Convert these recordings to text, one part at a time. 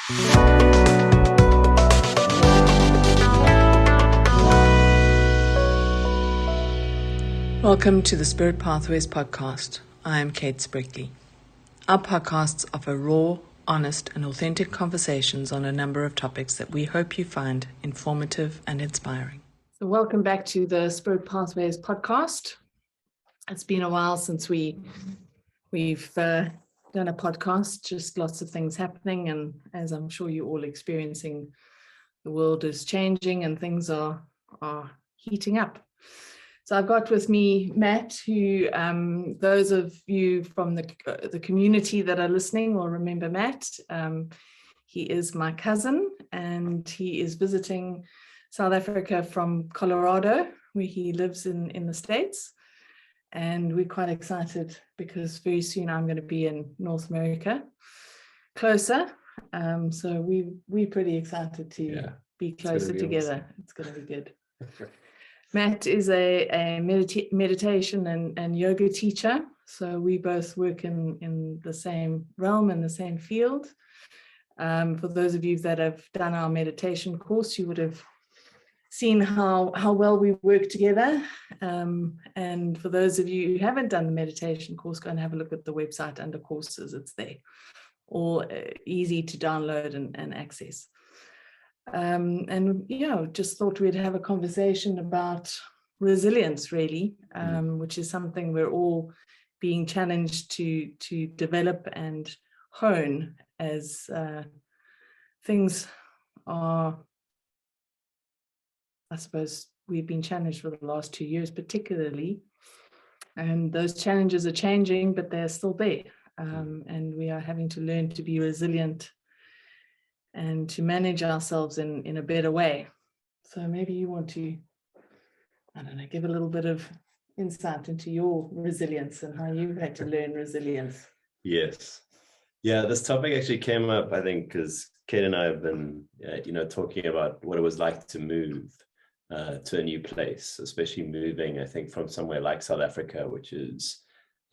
Welcome to the Spirit Pathways podcast. I am Kate Sprickley. Our podcasts offer raw, honest, and authentic conversations on a number of topics that we hope you find informative and inspiring. So welcome back to the Spirit Pathways podcast. It's been a while since we've done a podcast, just lots of things happening, and as I'm sure you're all experiencing, the world is changing and things are heating up. So I've got with me Matt, who those of you from the community that are listening will remember Matt. He is my cousin, and he is visiting South Africa from Colorado, where he lives in the States. And we're quite excited because very soon I'm going to be in North America, closer. So we're pretty excited to be closer together. Awesome. It's going to be good. Matt is a meditation and yoga teacher. So we both work in the same realm, in the same field. For those of you that have done our meditation course, you would have seen how well we work together. And for those of you who haven't done the meditation course, go and have a look at the website under courses. It's there, all easy to download and access. And just thought we'd have a conversation about resilience, really, which is something we're all being challenged to develop and hone as things are. I suppose we've been challenged for the last 2 years, particularly, and those challenges are changing, but they're still there, and we are having to learn to be resilient and to manage ourselves in a better way. So maybe you want to, give a little bit of insight into your resilience and how you've had to learn resilience. Yes. Yeah, this topic actually came up, I think, because Kate and I have been, talking about what it was like to move to a new place, especially moving, I think, from somewhere like South Africa, which is,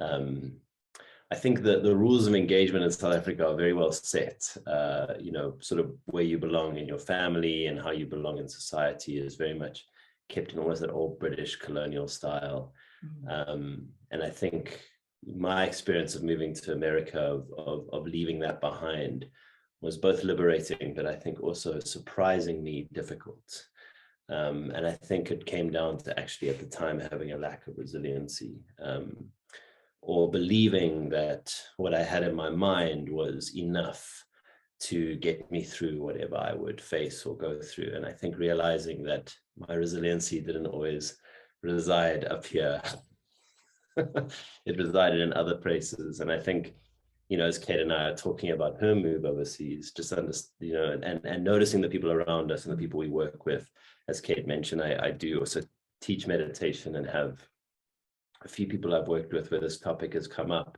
I think that the rules of engagement in South Africa are very well set. Sort of where you belong in your family and how you belong in society is very much kept in almost that old British colonial style. And I think my experience of moving to America, of leaving that behind, was both liberating, but I think also surprisingly difficult. And I think it came down to actually at the time having a lack of resiliency. Or believing that what I had in my mind was enough to get me through whatever I would face or go through. And I think realizing that my resiliency didn't always reside up here. It resided in other places. And I think, as Kate and I are talking about her move overseas, just and noticing the people around us and the people we work with, as Kate mentioned, I do also teach meditation and have a few people I've worked with where this topic has come up,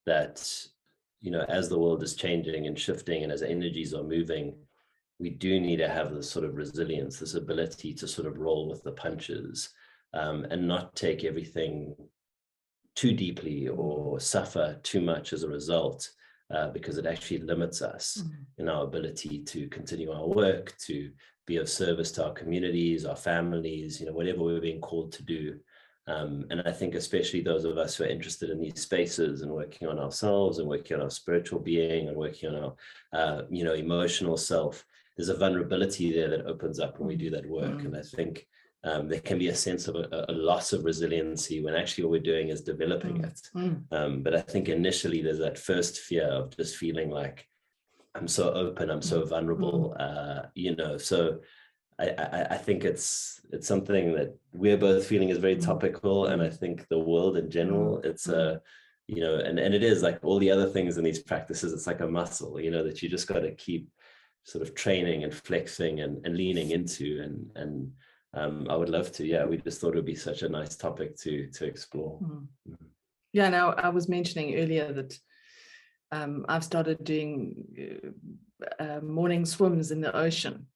that, as the world is changing and shifting and as energies are moving, we do need to have this sort of resilience, this ability to sort of roll with the punches, and not take everything too deeply or suffer too much as a result, because it actually limits us in our ability to continue our work, to be of service to our communities, our families, whatever we're being called to do. And I think especially those of us who are interested in these spaces and working on ourselves and working on our spiritual being and working on our, emotional self, there's a vulnerability there that opens up when we do that work. And I think there can be a sense of a loss of resiliency when actually what we're doing is developing it. But I think initially there's that first fear of just feeling like, I'm so open, I'm so vulnerable, so I think it's something that we're both feeling is very topical, and I think the world in general, it's and it is like all the other things in these practices, it's like a muscle, that you just got to keep sort of training and flexing and leaning into, and I would love to, we just thought it would be such a nice topic to explore. Yeah, now I was mentioning earlier that I've started doing morning swims in the ocean.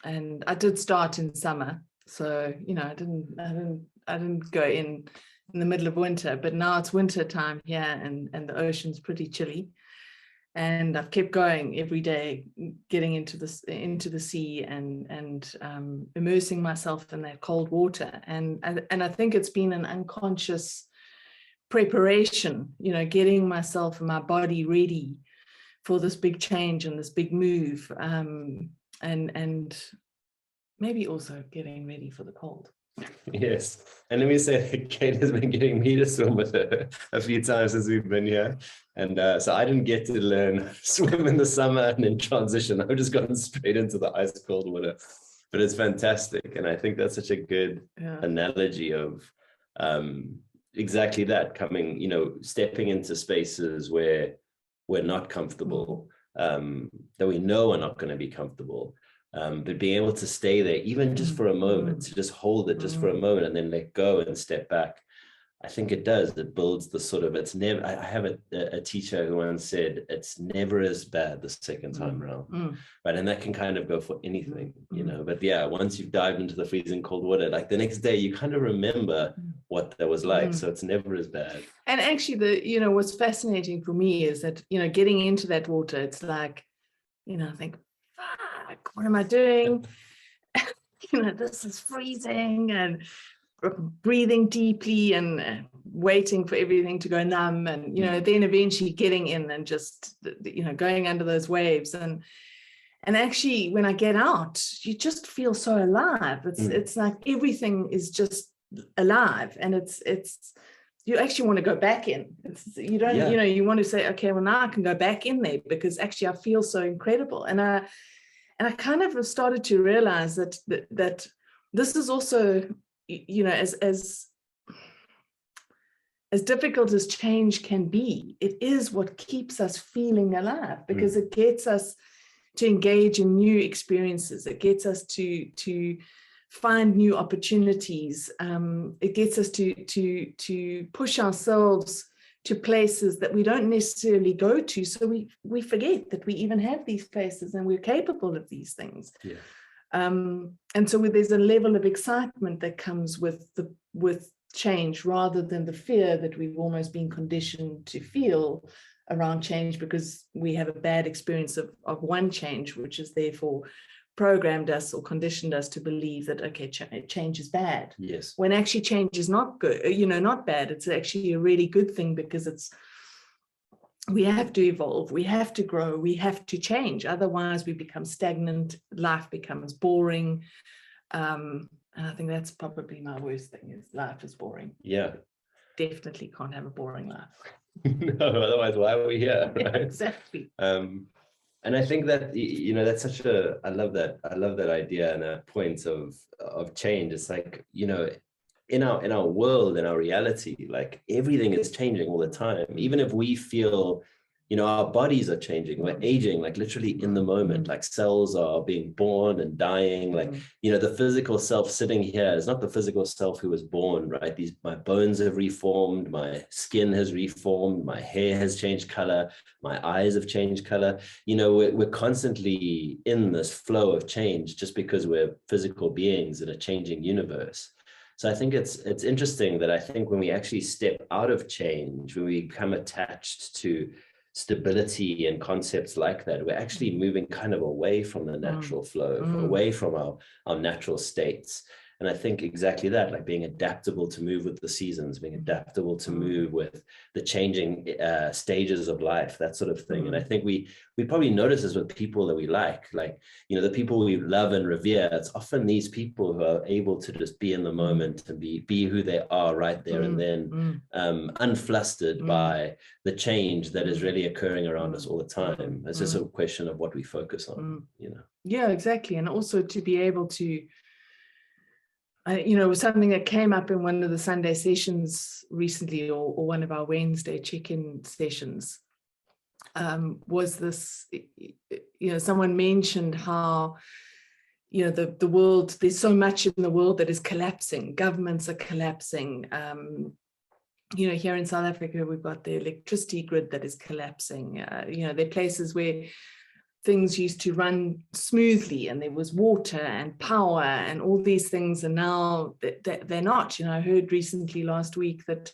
And I did start in summer, so I didn't go in the middle of winter, but now it's winter time here, and the ocean's pretty chilly. And I've kept going every day, getting into the sea and immersing myself in that cold water. And I think it's been an unconscious preparation, getting myself and my body ready for this big change and this big move, and maybe also getting ready for the cold. Yes. And let me say, Kate has been getting me to swim with her a few times since we've been here. And so I didn't get to learn swim in the summer and then transition. I've just gotten straight into the ice cold water. But it's fantastic. And I think that's such a good analogy of exactly that, stepping into spaces where we're not comfortable, that we know are not going to be comfortable. But being able to stay there, even just for a moment, to just hold it just for a moment and then let go and step back. I think it does. It builds the sort of, it's never, I have a teacher who once said, it's never as bad the second time around. Right. And that can kind of go for anything, but yeah, once you've dived into the freezing cold water, like the next day, you kind of remember what that was like. So it's never as bad. And actually what's fascinating for me is that, getting into that water, it's like, I think, fuck, what am I doing? This is freezing, and breathing deeply and waiting for everything to go numb, and then eventually getting in and just going under those waves, and actually when I get out, you just feel so alive. It's like everything is just alive, and it's you actually want to go back in. You don't you want to say, okay, well, now I can go back in there, because actually I feel so incredible. And I kind of started to realize that this is also, as difficult as change can be, it is what keeps us feeling alive, because it gets us to engage in new experiences. It gets us to find new opportunities. It gets us to push ourselves to places that we don't necessarily go to. So we forget that we even have these places and we're capable of these things. Yeah. And so there's a level of excitement that comes with change, rather than the fear that we've almost been conditioned to feel around change, because we have a bad experience of one change, which is therefore programmed us or conditioned us to believe that, okay, change is bad. Yes. When actually change is not good, not bad. It's actually a really good thing, because we have to evolve, we have to grow, we have to change. Otherwise we become stagnant, life becomes boring. And I think that's probably my worst thing, is life is boring. Yeah. Definitely can't have a boring life. No, otherwise why are we here, right? Yeah, exactly. And I think that, that's such I love that idea and that point of change. It's like, in our world, in our reality, like everything is changing all the time. Even if we feel, our bodies are changing, we're aging, like literally in the moment, like cells are being born and dying. Like, the physical self sitting here is not the physical self who was born, right? My bones have reformed, my skin has reformed, my hair has changed color, my eyes have changed color. We're constantly in this flow of change, just because we're physical beings in a changing universe. So I think it's interesting that I think when we actually step out of change, when we become attached to stability and concepts like that, we're actually moving kind of away from the natural flow, away from our natural states. And I think exactly that, like being adaptable to move with the seasons, being adaptable to move with the changing stages of life, that sort of thing. And I think we probably notice this with people that we like, the people we love and revere. It's often these people who are able to just be in the moment and be who they are right there and then, unflustered by the change that is really occurring around us all the time. It's just a question of what we focus on, Yeah, exactly. And also to be able to, something that came up in one of the Sunday sessions recently, or one of our Wednesday check-in sessions, was this, someone mentioned how, the world, there's so much in the world that is collapsing. Governments are collapsing. Here in South Africa, we've got the electricity grid that is collapsing. There are places where things used to run smoothly and there was water and power and all these things, and now they're not. I heard recently last week that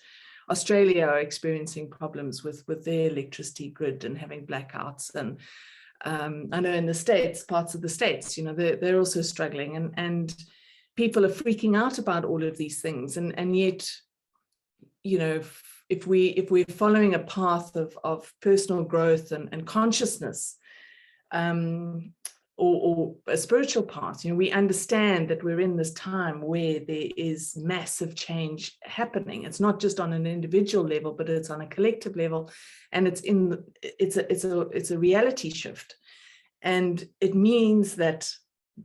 Australia are experiencing problems with their electricity grid and having blackouts. And I know in the States, parts of the States, they're also struggling, and people are freaking out about all of these things. And yet, if we're following a path of personal growth and consciousness, or a spiritual path, we understand that we're in this time where there is massive change happening. It's not just on an individual level, but it's on a collective level, and it's a reality shift. And it means that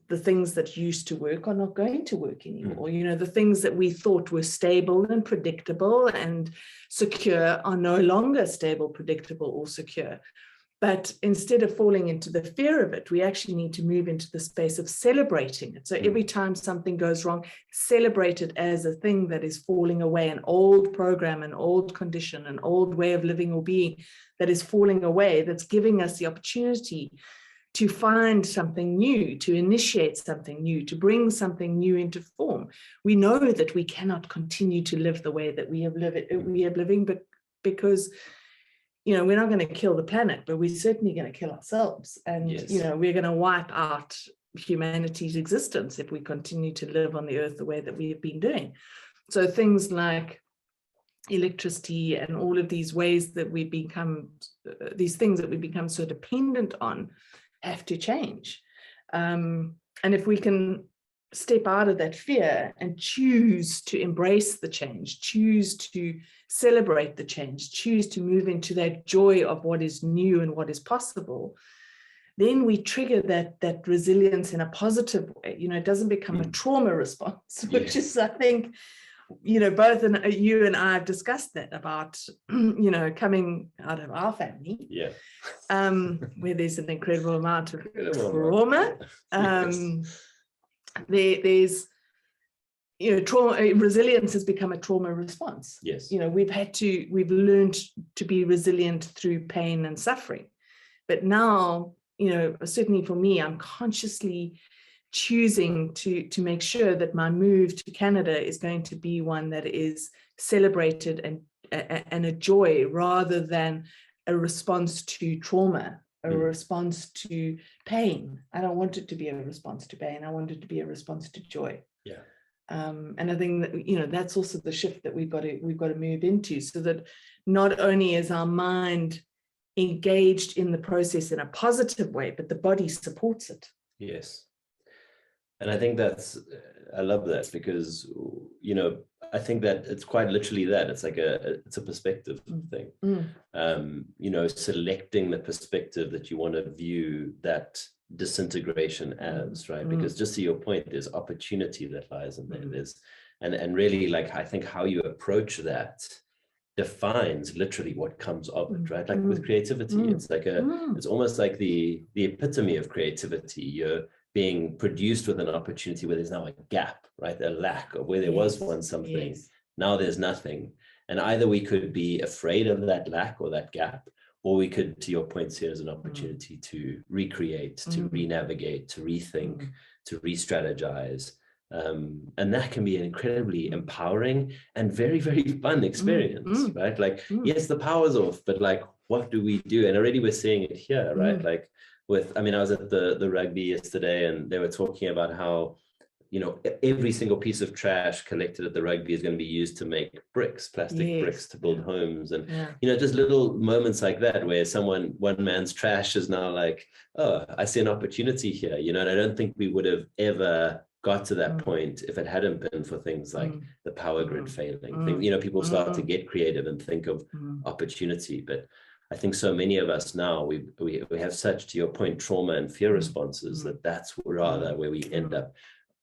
the things that used to work are not going to work anymore. The things that we thought were stable and predictable and secure are no longer stable, predictable, or secure. But instead of falling into the fear of it, we actually need to move into the space of celebrating it. So every time something goes wrong, celebrate it as a thing that is falling away, an old program, an old condition, an old way of living or being that is falling away, that's giving us the opportunity to find something new, to initiate something new, to bring something new into form. We know that we cannot continue to live the way that we have living, but because we're not going to kill the planet, but we're certainly going to kill ourselves. And, we're going to wipe out humanity's existence if we continue to live on the earth the way that we have been doing. So things like electricity and all of these ways that we become, these things that we become so dependent on, have to change. And if we can step out of that fear and choose to embrace the change, choose to celebrate the change, choose to move into that joy of what is new and what is possible, then we trigger that resilience in a positive way. It doesn't become a trauma response, which is, I think, both you and I have discussed that about, coming out of our family, where there's an incredible amount of trauma. There's, trauma, resilience has become a trauma response. Yes. We've learned to be resilient through pain and suffering. But now, certainly for me, I'm consciously choosing to make sure that my move to Canada is going to be one that is celebrated and a joy, rather than a response to trauma, a response to pain. I don't want it to be a response to pain. I want it to be a response to joy. Yeah. And I think that, that's also the shift that we've got to move into, so that not only is our mind engaged in the process in a positive way, but the body supports it. Yes. And I think I love that, because, I think that it's quite literally that it's like it's a perspective thing. Selecting the perspective that you want to view that disintegration as, right? Because just to your point, there's opportunity that lies in there. There's, and really, like, I think how you approach that defines literally what comes of it, right? Like with creativity, it's like it's almost like the epitome of creativity. You're being produced with an opportunity where there's now a gap, right? A lack of where there was once something. Now there's nothing. And either we could be afraid of that lack or that gap, or we could, to your point, see it as an opportunity to recreate, to re-navigate, to rethink, to re-strategize. And that can be an incredibly empowering and very, very fun experience, right? Like, yes, the power's off, but like, what do we do? And already we're seeing it here, right? Like I was at the rugby yesterday, and they were talking about how, every single piece of trash collected at the rugby is going to be used to make plastic bricks to build homes. And, just little moments like that where one man's trash is now like, oh, I see an opportunity here, and I don't think we would have ever got to that point if it hadn't been for things like the power grid failing. People start to get creative and think of opportunity. But I think so many of us now, we have such, to your point, trauma and fear responses that's rather where we end up.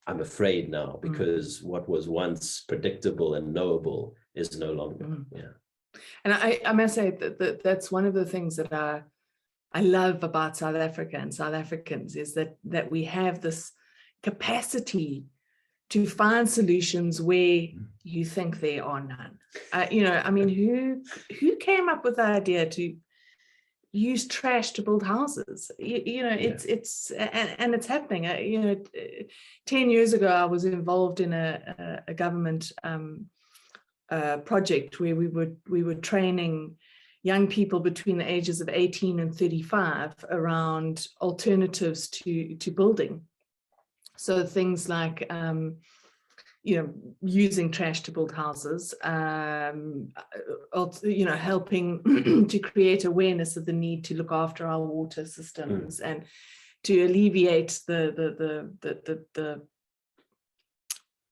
I'm afraid now, because what was once predictable and knowable is no longer. And I must say that's one of the things that I love about South Africa and South Africans, is that we have this capacity to find solutions where you think there are none. Who came up with the idea to use trash to build houses? It's happening. 10 years ago, I was involved in a government project where we were training young people between the ages of 18 and 35 around alternatives to building. So things like using trash to build houses, helping to create awareness of the need to look after our water systems and to alleviate the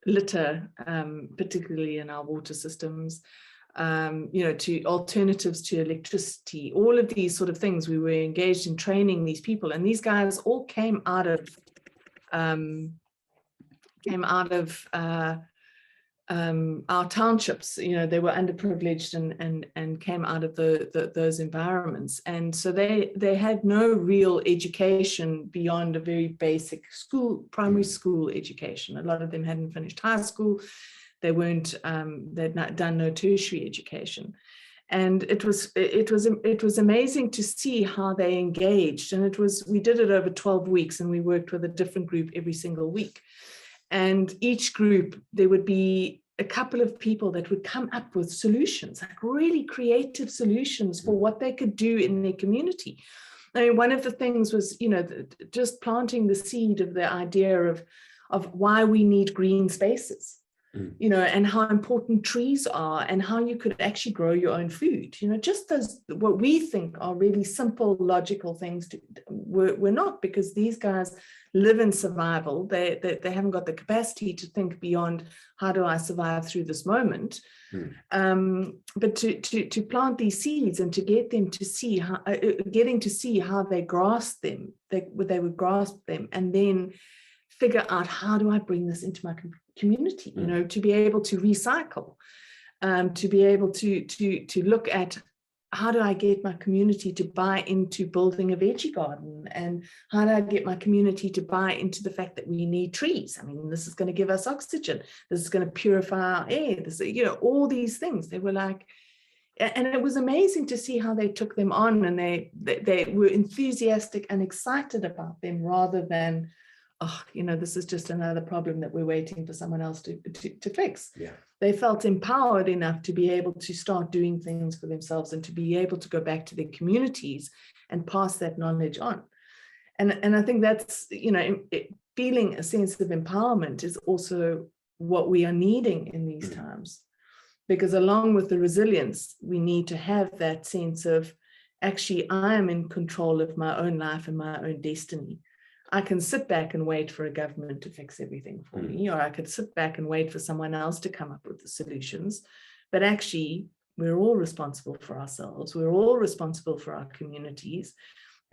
litter, particularly in our water systems, to alternatives to electricity, all of these sort of things. We were engaged in training these people, and these guys all came out of our townships. They were underprivileged and came out of those environments, and so they had no real education beyond a very basic primary school education. A lot of them hadn't finished high school. They weren't they'd not done no tertiary education. And it was amazing to see how they engaged. And we did it over 12 weeks, and we worked with a different group every single week. And each group, there would be a couple of people that would come up with solutions, like really creative solutions for what they could do in their community. I mean, one of the things was, just planting the seed of the idea of why we need green spaces. And how important trees are, and how you could actually grow your own food. Just those, what we think are really simple, logical things were not, because these guys live in survival. They haven't got the capacity to think beyond, how do I survive through this moment? But to plant these seeds and to get them to see how they grasp them, they would grasp them, and then figure out, how do I bring this into my community, to be able to recycle, to be able to look at, how do I get my community to buy into building a veggie garden, and how do I get my community to buy into the fact that we need trees? I mean, this is going to give us oxygen. This is going to purify our air. This, all these things. They were like, and it was amazing to see how they took them on, and they were enthusiastic and excited about them, rather than, this is just another problem that we're waiting for someone else to fix. Yeah. They felt empowered enough to be able to start doing things for themselves, and to be able to go back to their communities and pass that knowledge on. And I think that's, feeling a sense of empowerment is also what we are needing in these times, because along with the resilience, we need to have that sense of, actually, I am in control of my own life and my own destiny. I can sit back and wait for a government to fix everything for me, or I could sit back and wait for someone else to come up with the solutions. But actually, we're all responsible for ourselves. We're all responsible for our communities,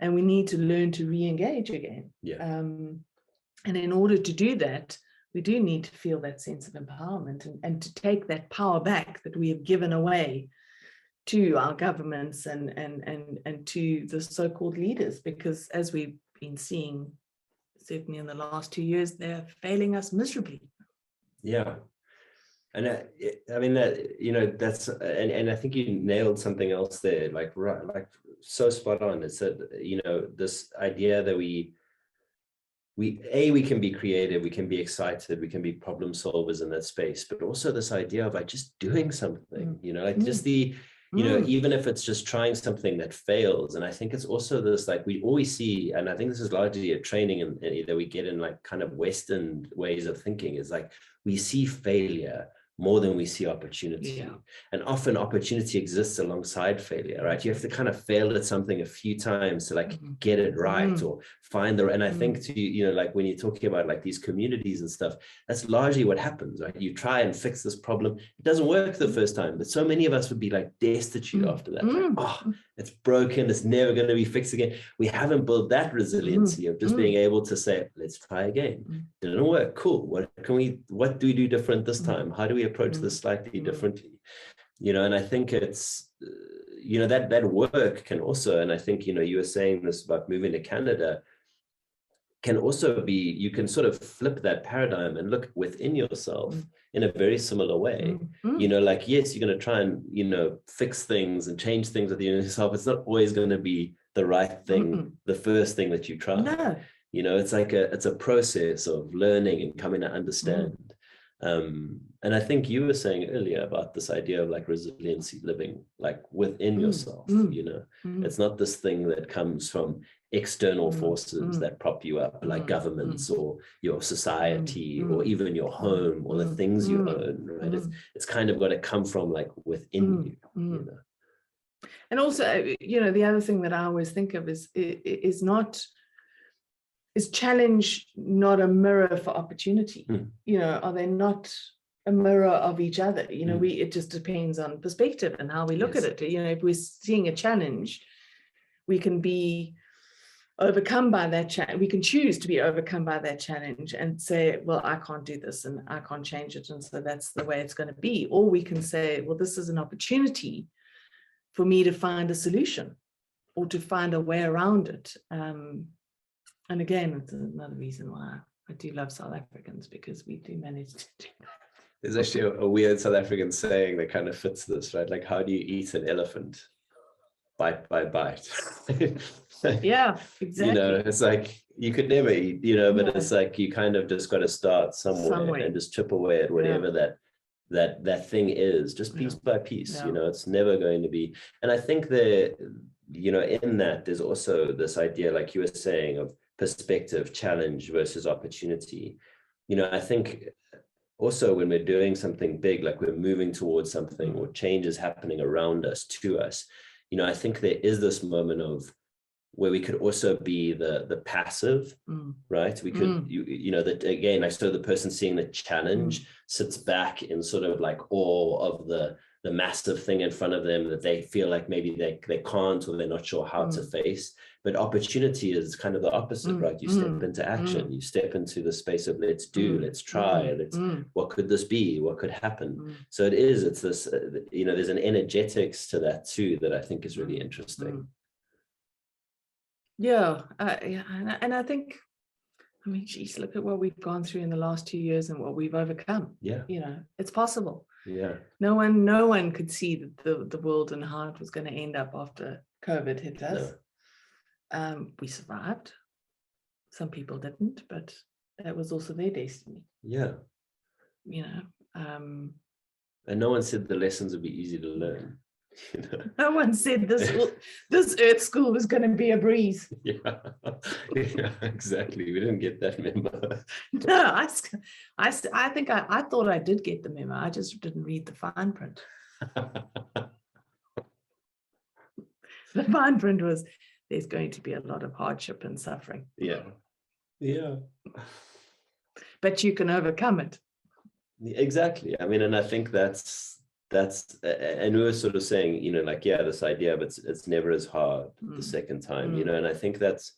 and we need to learn to re-engage again. Yeah. And in order to do that, we do need to feel that sense of empowerment, and to take that power back that we have given away to our governments and to the so-called leaders, because as we've been seeing, certainly in the last 2 years, they're failing us miserably. Yeah. And I mean, that, that's, and I think you nailed something else there, like so spot on. It's that, this idea that we can be creative, we can be excited, we can be problem solvers in that space, but also this idea of like just doing something, just the, even if it's just trying something that fails. And I think it's also this, like, we always see, and I think this is largely a training that we get in like kind of Western ways of thinking, is like, we see failure more than we see opportunity. Yeah. And often opportunity exists alongside failure, right? You have to kind of fail at something a few times to like get it right or find and I think like when you're talking about like these communities and stuff, that's largely what happens, right? You try and fix this problem. It doesn't work the first time, but so many of us would be like destitute after that. Like, it's broken. It's never going to be fixed again. We haven't built that resiliency of just being able to say, let's try again. Didn't work. Cool. What do we do different this time? How do we approach this slightly differently? And I think it's, that work can also, and I think, you were saying this about moving to Canada, can also be, you can sort of flip that paradigm and look within yourself in a very similar way. Like, yes, you're going to try and, fix things and change things within yourself. It's not always going to be the right thing, the first thing that you try. No. It's like it's a process of learning and coming to understand. And I think you were saying earlier about this idea of like resiliency living like within yourself, it's not this thing that comes from external forces that prop you up, like governments or your society or even your home or the things you own, right? It's kind of got to come from like within you, you know. And also, the other thing that I always think of is challenge not a mirror for opportunity? Are they not a mirror of each other? It just depends on perspective and how we look at it. If we're seeing a challenge, we can be overcome by that challenge. We can choose to be overcome by that challenge and say, well, I can't do this and I can't change it, and so that's the way it's going to be. Or we can say, well, this is an opportunity for me to find a solution or to find a way around it. And again, it's another reason why I do love South Africans, because we do manage to do that. There's actually a weird South African saying that kind of fits this, right? Like, how do you eat an elephant? Bite by bite. Yeah, exactly. It's like you could never eat, but it's like you kind of just got to start somewhere and just chip away at whatever that thing is, just piece by piece. It's never going to be. And I think that, in that there's also this idea, like you were saying, of perspective, challenge versus opportunity. I think also when we're doing something big, like we're moving towards something or change is happening around us, to us, I think there is this moment of where we could also be the passive, right? We could, that again, I saw the person seeing the challenge sits back in sort of like awe of the massive thing in front of them that they feel like maybe they can't or they're not sure how to face. But opportunity is kind of the opposite, right? You step into action, you step into the space of let's do, let's try, what could this be? What could happen? So it's this, there's an energetics to that too, that I think is really interesting. Yeah. And I think, geez, look at what we've gone through in the last 2 years and what we've overcome. Yeah. It's possible. Yeah. No one could see the world and how it was going to end up after COVID hit us. No. We survived. Some people didn't, but that was also their destiny. Yeah. And no one said the lessons would be easy to learn. No one said this Earth school was going to be a breeze. Yeah, exactly. We didn't get that memo. No, I think I thought I did get the memo. I just didn't read the fine print. The fine print was, there's going to be a lot of hardship and suffering. Yeah. Yeah. But you can overcome it. Exactly. And I think that's, and we were sort of saying, this idea, but it's never as hard the second time, and I think that's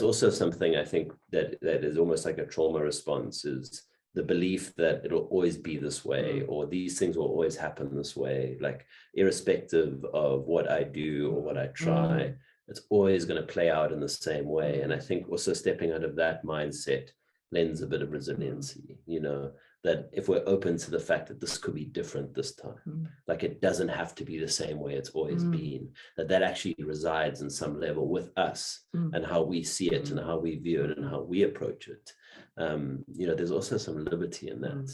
also something I think that is almost like a trauma response, is the belief that it'll always be this way, or these things will always happen this way, like irrespective of what I do or what I try, it's always going to play out in the same way. And I think also stepping out of that mindset lends a bit of resiliency, that if we're open to the fact that this could be different this time, like it doesn't have to be the same way it's always been, that actually resides in some level with us and how we see it and how we view it and how we approach it. There's also some liberty in that,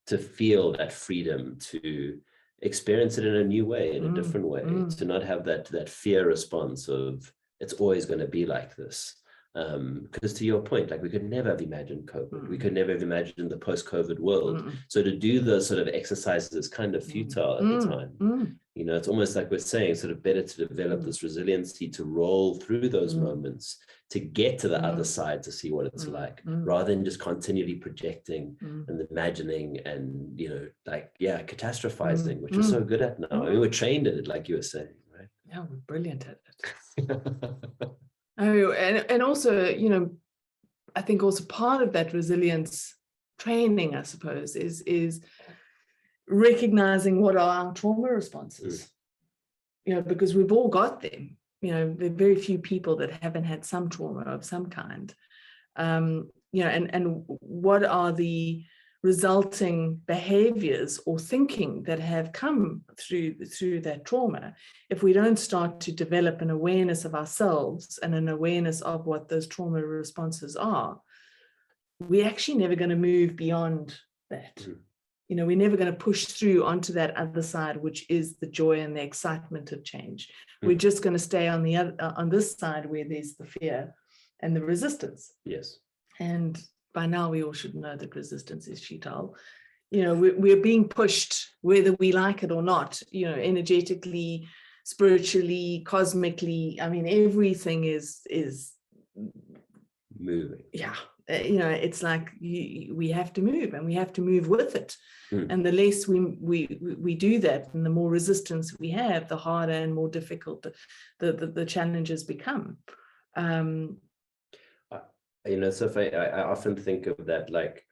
to feel that freedom, to experience it in a new way, in a different way, to not have that fear response of it's always going to be like this. Because to your point, like we could never have imagined COVID. We could never have imagined the post-COVID world. So to do those sort of exercises is kind of futile at the time. It's almost like we're saying, sort of better to develop this resiliency to roll through those moments, to get to the other side, to see what it's like, rather than just continually projecting and imagining and, catastrophizing, which we're so good at now. We're trained at it, like you were saying, right? Yeah, we're brilliant at it. Oh, and also, I think also part of that resilience training, I suppose, is recognizing what are our trauma responses. Because we've all got them. There are very few people that haven't had some trauma of some kind. And what are the resulting behaviors or thinking that have come through that trauma? If we don't start to develop an awareness of ourselves and an awareness of what those trauma responses are, we're actually never going to move beyond that. You know, we're never going to push through onto that other side, which is the joy and the excitement of change. We're just going to stay on the other, on this side where there's the fear and the resistance. Yes. And by now we all should know that resistance is futile. You know, we're being pushed whether we like it or not, you know, energetically, spiritually, cosmically. I mean, everything is moving. Yeah. You know, it's like we have to move, and we have to move with it. And the less we do that, and the more resistance we have, the harder and more difficult the challenges become. You know, so if I often think of that, like,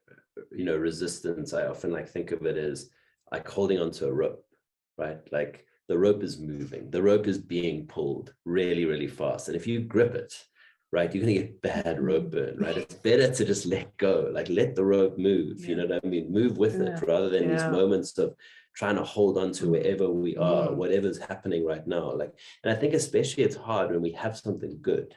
you know, resistance, I often like think of it as like holding onto a rope, right? Like the rope is moving, the rope is being pulled really, really fast. And if you grip it, right, you're going to get bad rope burn, right? It's better to just let go, like let the rope move, you know what I mean? Move with it, rather than these moments of trying to hold on to wherever we are, whatever's happening right now. Like, and I think especially it's hard when we have something good,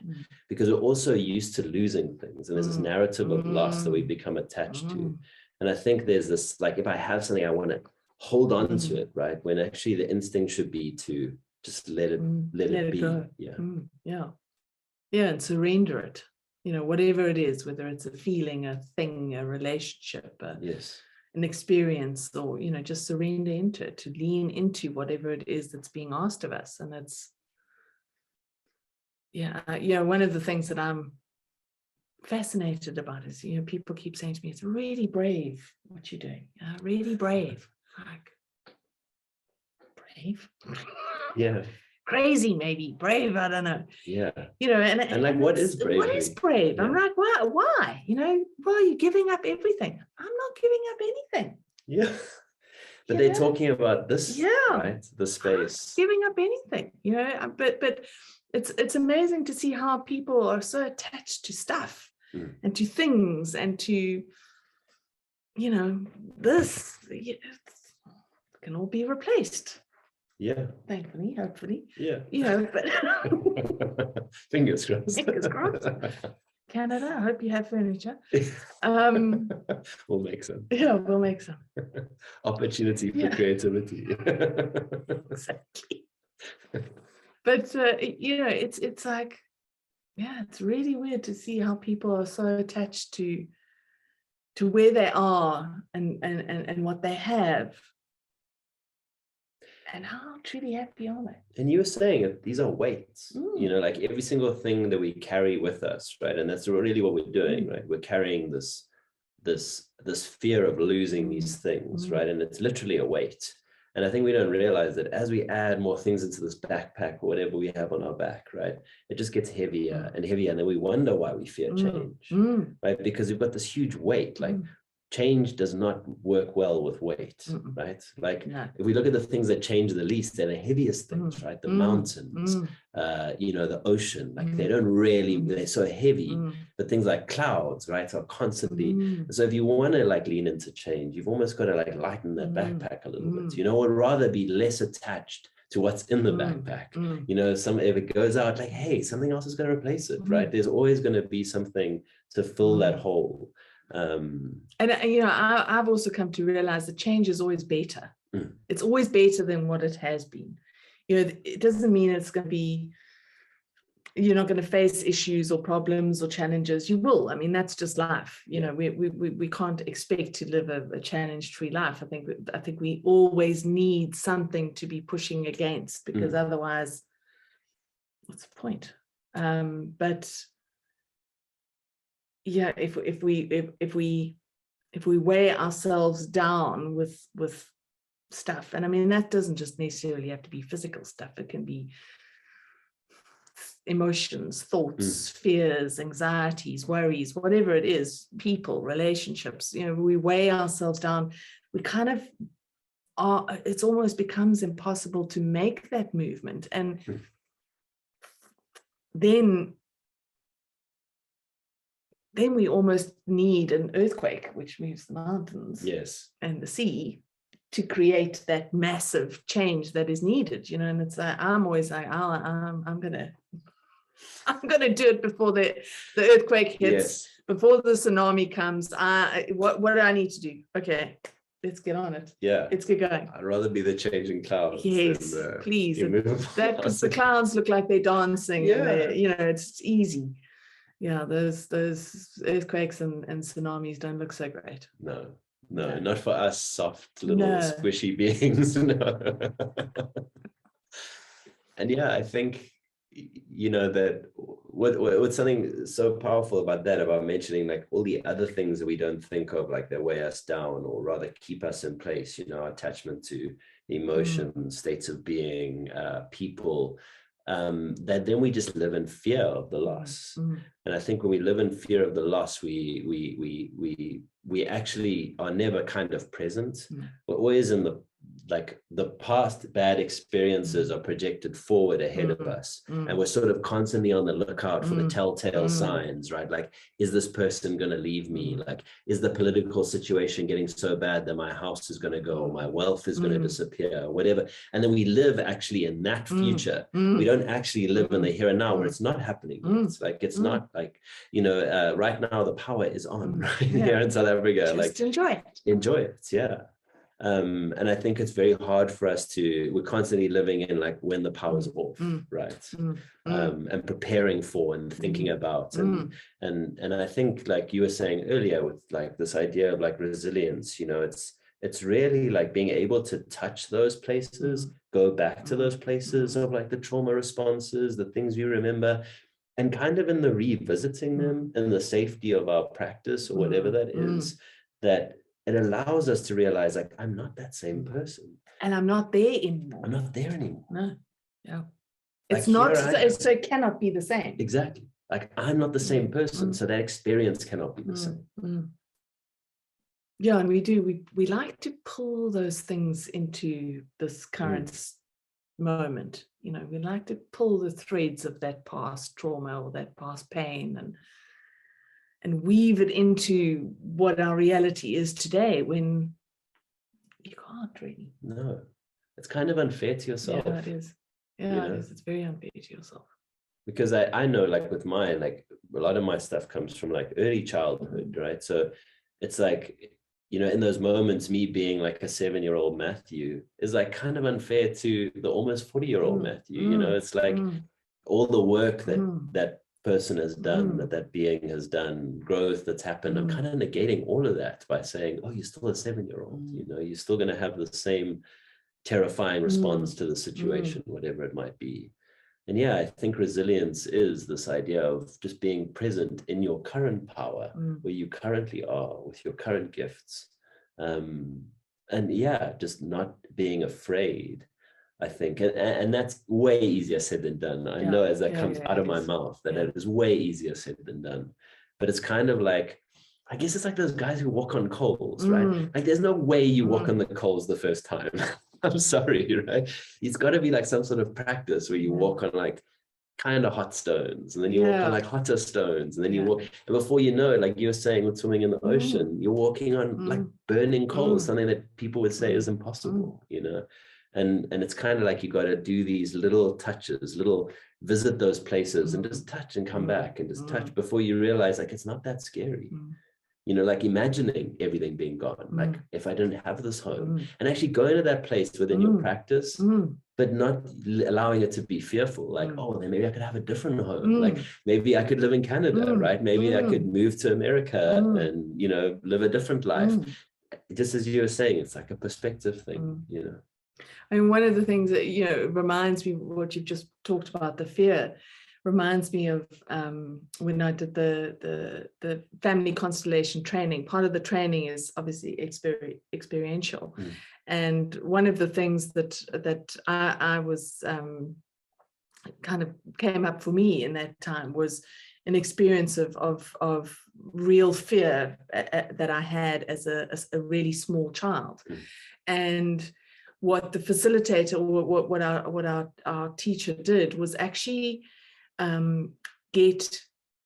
because we're also used to losing things. And there's this narrative of loss that we become attached to. And I think there's this, like, if I have something, I want to hold on to it, right? When actually the instinct should be to just let it be. Go. Yeah, and surrender it, you know, whatever it is, whether it's a feeling, a thing, a relationship, an experience, or, you know, just surrender into it, to lean into whatever it is that's being asked of us. And it's, one of the things that I'm fascinated about is, you know, people keep saying to me, it's really brave what you're doing, really brave. Like, brave? Yeah. Crazy, maybe brave, I don't know. Yeah. You know, and like, what is bravery? What is brave? I'm like, why? You know, why are you giving up everything? I'm not giving up anything. Yeah. But they're talking about this, right? The space. I'm not giving up anything, you know, but it's amazing to see how people are so attached to stuff and to things and to, you know, this can all be replaced. Yeah. Thankfully, hopefully. Yeah. You know, but fingers crossed. Fingers crossed. Canada, I hope you have furniture. We'll make some. Yeah, we'll make some. Opportunity for creativity. Exactly. But you know, it's like, it's really weird to see how people are so attached to where they are and what they have. And how truly happy are they? And you were saying that these are weights, you know, like every single thing that we carry with us, right? And that's really what we're doing, right? We're carrying this fear of losing these things, right? And it's literally a weight. And I think we don't realize that as we add more things into this backpack or whatever we have on our back, right, it just gets heavier and heavier. And then we wonder why we fear change, right? Because we've got this huge weight, like change does not work well with weight, right? Like if we look at the things that change the least, they're the heaviest things, right? The mountains, you know, the ocean, like they don't really, they're so heavy, but things like clouds, right, are constantly. So if you want to like lean into change, you've almost got to like lighten that backpack a little bit, you know, or rather be less attached to what's in the backpack. You know, if it goes out, like, hey, something else is going to replace it, right? There's always going to be something to fill that hole. And you know, I've also come to realize that change is always better. It's always better than what it has been. You know, it doesn't mean it's going to be, you're not going to face issues or problems or challenges. You will. I mean, that's just life. You know, we can't expect to live a challenge-free life. I think we always need something to be pushing against, because otherwise, what's the point? But yeah, if we weigh ourselves down with stuff, and I mean that doesn't just necessarily have to be physical stuff, it can be emotions, thoughts, fears, anxieties, worries, whatever it is, people, relationships, you know, we weigh ourselves down, we kind of are, it almost becomes impossible to make that movement. And then we almost need an earthquake, which moves the mountains and the sea, to create that massive change that is needed, you know. And it's like, I'm always like, I'm gonna do it before the earthquake hits. before the tsunami comes, what do I need to do? Okay, let's get on it. Yeah. Let's get going. I'd rather be the changing clouds. Yes, than, please. immovable That, because the clouds look like they're dancing. Yeah. And they're, you know, it's easy. Yeah, those earthquakes and tsunamis don't look so great. No, not for us soft little squishy beings. No. And yeah, I think, you know, that what's something so powerful about that, about mentioning like all the other things that we don't think of, like that weigh us down or rather keep us in place, you know, attachment to emotions, states of being, people, that then we just live in fear of the loss. And I think when we live in fear of the loss, we actually are never kind of present. We're always in the past bad experiences are projected forward ahead of us, and we're sort of constantly on the lookout for the telltale signs, right? Like, is this person going to leave me? Like, is the political situation getting so bad that my house is going to go, or my wealth is going to disappear, or whatever? And then we live actually in that future. We don't actually live in the here and now, where it's not happening yet. It's like, it's not like, you know, right now the power is on right here in South Africa. Just like enjoy it. Yeah. And I think it's very hard for us we're constantly living in like when the power's off, right? And preparing for and thinking about, and I think, like you were saying earlier, with like this idea of like resilience, you know, it's really like being able to touch those places, go back to those places of like the trauma responses, the things we remember, and kind of in the revisiting them in the safety of our practice or whatever that is, that it allows us to realize, like, I'm not that same person. And I'm not there anymore. I'm not there anymore. No. Yeah. Like, it's not, so it cannot be the same. Exactly. Like, I'm not the same person. So that experience cannot be the same. Yeah, and we like to pull those things into this current moment. You know, we like to pull the threads of that past trauma or that past pain and weave it into what our reality is today, when you can't really. No, it's kind of unfair to yourself. Yeah, it is. Yeah, it is. It's very unfair to yourself. Because I know, like with mine, like a lot of my stuff comes from like early childhood, right? So it's like, you know, in those moments, me being like a 7-year-old Matthew is like kind of unfair to the almost 40-year-old Matthew. You know, it's like all the work that person has done, that being has done, growth that's happened. I'm kind of negating all of that by saying, oh, you're still a 7-year-old, you know, you're still going to have the same terrifying response to the situation, whatever it might be. And yeah, I think resilience is this idea of just being present in your current power, where you currently are with your current gifts. And yeah, just not being afraid, I think, and that's way easier said than done. I know as that comes out of my mouth that it is way easier said than done. But it's kind of like, I guess it's like those guys who walk on coals, right? Like, there's no way you walk on the coals the first time. I'm sorry, right? It's got to be like some sort of practice where you walk on like kind of hot stones, and then you walk on like hotter stones, and then you walk, and before you know it, like you were saying with swimming in the ocean, you're walking on like burning coals, something that people would say is impossible, you know? And it's kind of like you got to do these little touches, visit those places and just touch and come back and just touch before you realize, like, it's not that scary. You know, like imagining everything being gone, like if I didn't have this home, and actually going to that place within your practice, but not allowing it to be fearful. Like, oh, then maybe I could have a different home. Like maybe I could live in Canada, right? Maybe I could move to America and, you know, live a different life. Just as you were saying, it's like a perspective thing, you know. I mean, one of the things that, you know, reminds me of what you've just talked about, the fear, reminds me of when I did the family constellation training. Part of the training is obviously experiential. And one of the things that I was kind of came up for me in that time was an experience of real fear that I had as a really small child. And what the facilitator, or what our teacher did, was actually get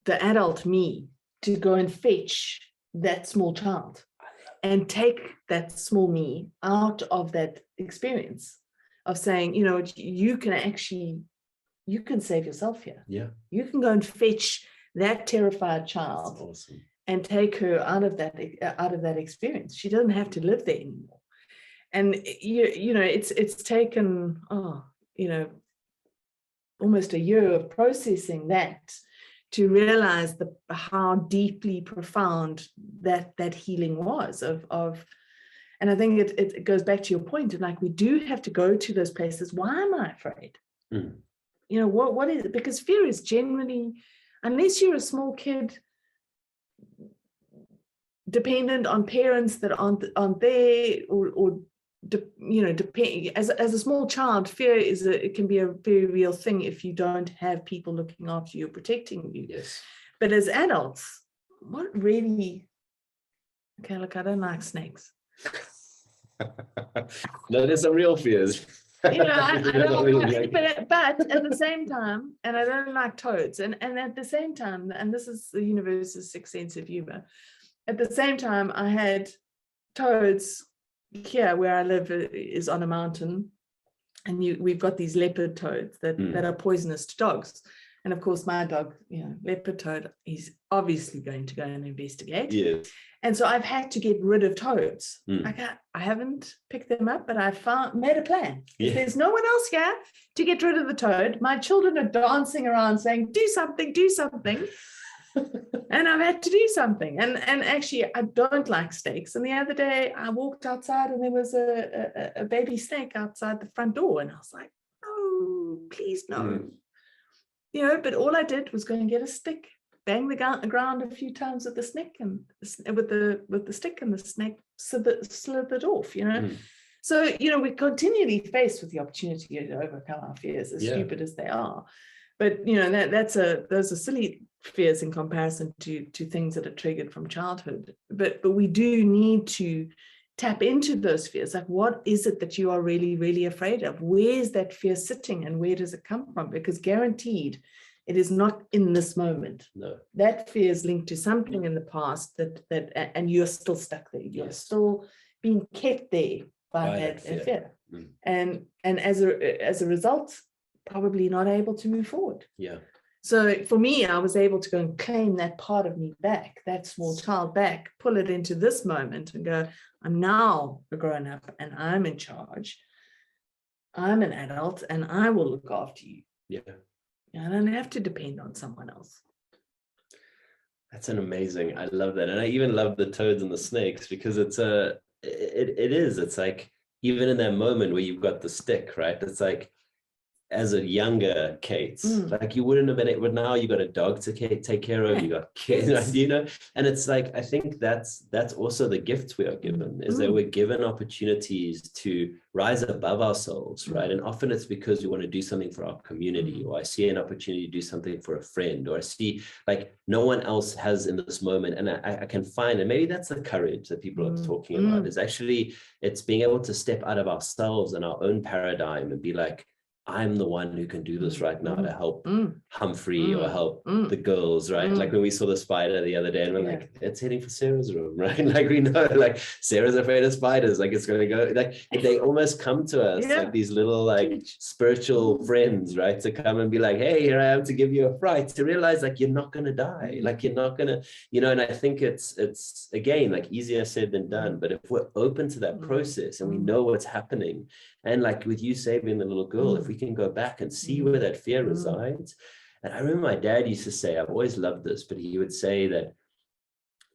the adult me to go and fetch that small child and take that small me out of that experience of saying, you know, you can save yourself here. Yeah. You can go and fetch that terrified child. That's awesome. And take her out of that experience. She doesn't have to live there anymore. And you know, it's taken almost a year of processing that to realize how deeply profound that healing was of. And I think it goes back to your point, and like we do have to go to those places. Why am I afraid? Mm. You know, what is it? Because fear is generally, unless you're a small kid, dependent on parents that aren't there, or you know, as a small child, fear it can be a very real thing if you don't have people looking after you, protecting you. Yes. But as adults, what really? Okay, look, I don't like snakes. No, there's some real fears. You know, I don't like, but at the same time, and I don't like toads, and at the same time, and this is the universe's sixth sense of humor. At the same time, I had toads here where I live is on a mountain, and we've got these leopard toads that are poisonous to dogs. And of course, my dog, you know, leopard toad, he's obviously going to go and investigate. Yes. And so I've had to get rid of toads. Like I haven't picked them up, but I made a plan. Yeah. There's no one else here to get rid of the toad. My children are dancing around saying, do something, do something. And I've had to do something. And actually, I don't like snakes. And the other day, I walked outside and there was a baby snake outside the front door. And I was like, oh, please no. You know, but all I did was go and get a stick, bang the ground a few times with the stick and with the stick, and the snake slithered off, you know. So, you know, we're continually faced with the opportunity to overcome our fears, as stupid as they are. But, you know, those are silly fears in comparison to things that are triggered from childhood. But we do need to tap into those fears. Like, what is it that you are really, really afraid of? Where's that fear sitting and where does it come from? Because guaranteed, it is not in this moment. No. That fear is linked to something in the past and you're still stuck there. You're still being kept there by that fear. And as a result, probably not able to move forward. Yeah. So for me, I was able to go and claim that part of me back, that small child back, pull it into this moment and go, I'm now a grown up and I'm in charge. I'm an adult and I will look after you. Yeah. I don't have to depend on someone else. That's an amazing. I love that. And I even love the toads and the snakes because it's like, even in that moment where you've got the stick, right? It's like, as a younger Kate, like you wouldn't have been able, but now you got a dog to take care of, you got kids, you know, and it's like, I think that's also the gifts we are given, is that we're given opportunities to rise above ourselves, right? And often it's because we want to do something for our community, or I see an opportunity to do something for a friend, or I see like no one else has in this moment, and I can find, and maybe that's the courage that people are talking about, is actually, it's being able to step out of ourselves and our own paradigm and be like, I'm the one who can do this right now to help Humphrey or help the girls, right? Like when we saw the spider the other day and we're like, it's heading for Sarah's room, right? Like we know, like Sarah's afraid of spiders, like it's going to go, like they almost come to us like these little like spiritual friends, right? To come and be like, hey, here I am to give you a fright, to realize like you're not going to die, like you're not going to, you know. And I think it's again, like easier said than done, but if we're open to that process and we know what's happening, and like with you saving the little girl, if we can go back and see where that fear resides. And I remember my dad used to say, I've always loved this, but he would say that,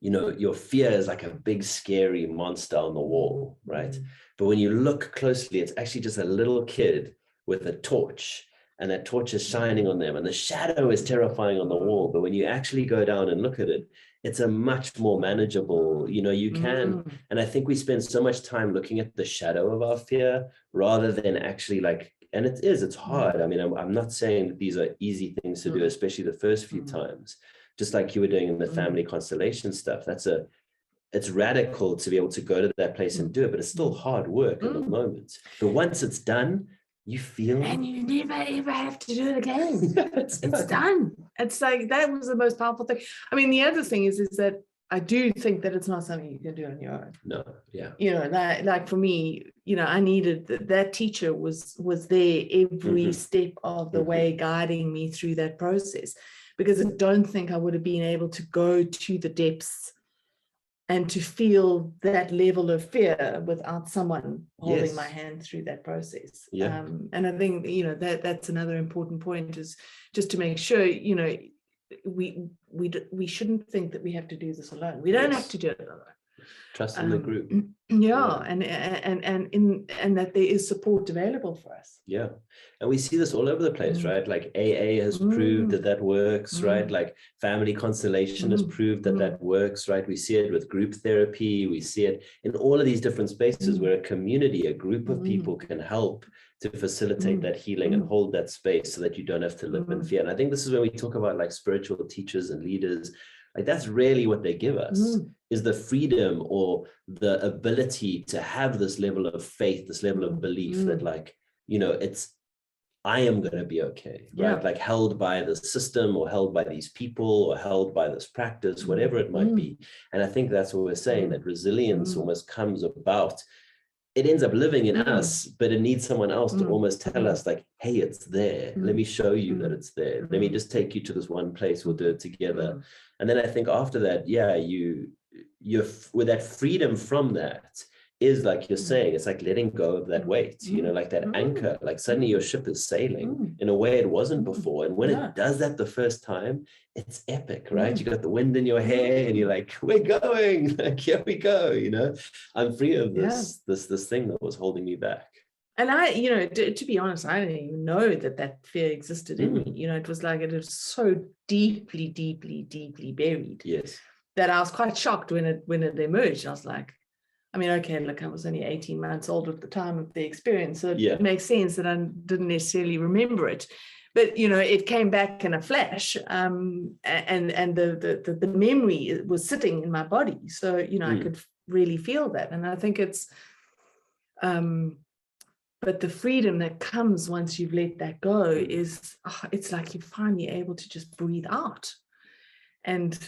you know, your fear is like a big, scary monster on the wall, right? But when you look closely, it's actually just a little kid with a torch, and that torch is shining on them, and the shadow is terrifying on the wall. But when you actually go down and look at it, it's a much more manageable, you know, you can. And I think we spend so much time looking at the shadow of our fear rather than actually like, and it's hard. I mean, I'm not saying that these are easy things to do, especially the first few times, just like you were doing in the family constellation stuff. It's radical to be able to go to that place and do it, but it's still hard work in the moment. But once it's done, you feel, and you never ever have to do it again. It's done. It's like, that was the most powerful thing. I mean, the other thing is that I do think that it's not something you can do on your own. No, yeah. You know, that, like for me, you know, I needed that teacher was there every step of the way, guiding me through that process. because I don't think I would have been able to go to the depths and to feel that level of fear without someone holding my hand through that process. Yeah. And I think, that's another important point, is just to make sure, we shouldn't think that we have to do this alone. We don't have to do it alone. Trust in the group. And that there is support available for us. Yeah. And we see this all over the place, right? Like AA has proved that works, right? Like family constellation has proved that works, right? We see it with group therapy. We see it in all of these different spaces where a community, a group of people can help to facilitate that healing and hold that space so that you don't have to live in fear. And I think this is when we talk about like spiritual teachers and leaders, like that's really what they give us, is the freedom or the ability to have this level of faith, this level of belief that like, I am going to be okay, right? Like held by the system or held by these people or held by this practice, whatever it might be. And I think that's what we're saying, that resilience almost comes about. It ends up living in us, but it needs someone else to almost tell us like, hey, it's there. Let me show you that it's there. Let me just take you to this one place. We'll do it together. And then I think after that, you're with that freedom from that is like you're saying, it's like letting go of that weight, like that anchor, like suddenly your ship is sailing in a way it wasn't before. And when it does that the first time, it's epic, right? You got the wind in your hair and you're like, we're going, like, here we go, I'm free of this thing that was holding me back. And I, to be honest, I didn't even know that fear existed in me. It was like, it was so deeply, deeply, deeply buried. Yes. That I was quite shocked when it emerged. I was like, I mean, okay, look, I was only 18 months old at the time of the experience, so it makes sense that I didn't necessarily remember it. But, it came back in a flash, and the memory was sitting in my body. So, I could really feel that. And I think it's, but the freedom that comes once you've let that go is, it's like you're finally able to just breathe out. And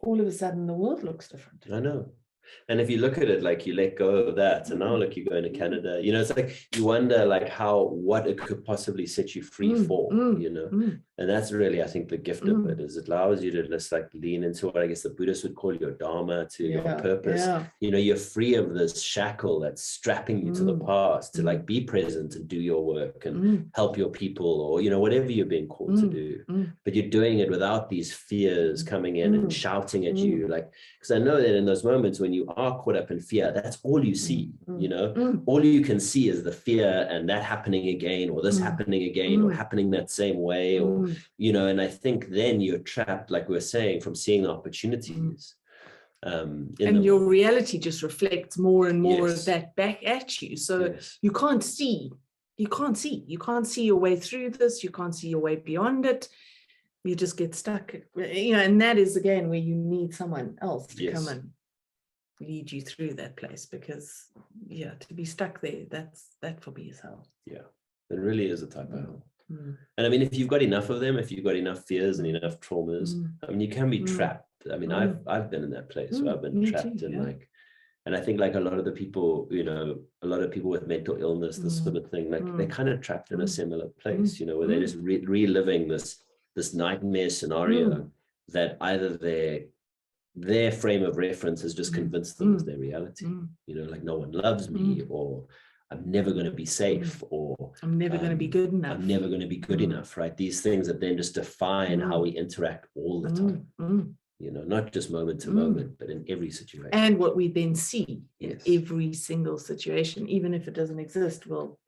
all of a sudden the world looks different. I know. And if you look at it, like you let go of that and now like you're going to Canada, it's like you wonder like what it could possibly set you free for, and that's really, I think, the gift of it, is it allows you to just like lean into what I guess the Buddhists would call your dharma, to your purpose. You're free of this shackle that's strapping you to the past, to like be present and do your work and help your people, or whatever you're being called to do, but you're doing it without these fears coming in and shouting at you, like, because I know that in those moments when you are caught up in fear, that's all you see. All you can see is the fear and that happening again, or this happening again, or happening that same way, or and I think then you're trapped, like we were saying, from seeing the opportunities. And your reality just reflects more and more of that back at you. So you can't see your way through this. You can't see your way beyond it. You just get stuck, and that is again where you need someone else to come and lead you through that place, because to be stuck there, that for me is hell. It really is a type of hell. And I mean, if you've got enough of them, if you've got enough fears and enough traumas, I mean, you can be trapped. I mean, I've been in that place where I've been trapped in like, and I think like a lot of the people, a lot of people with mental illness, this sort of thing, like they're kind of trapped in a similar place, where they're just reliving this nightmare scenario that either their frame of reference has just convinced them is their reality. Like no one loves me, or I'm never going to be safe, or I'm never going to be good enough. I'm never going to be good enough, right? These things that then just define how we interact all the time, not just moment to moment, but in every situation. And what we then see in every single situation, even if it doesn't exist, we'll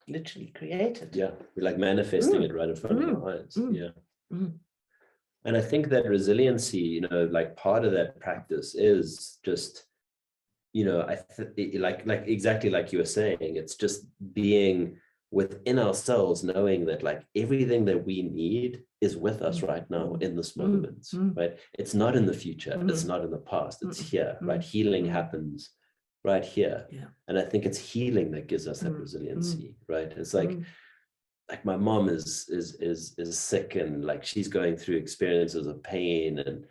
literally create it. Yeah, we're like manifesting it right in front of our eyes. And I think that resiliency, like part of that practice is just, like exactly like you were saying, it's just being within ourselves, knowing that like everything that we need is with us right now in this moment, right? It's not in the future, it's not in the past, it's here, right? Healing happens right here. And I think it's healing that gives us that resiliency, right? It's like my mom is sick, and like she's going through experiences of pain, and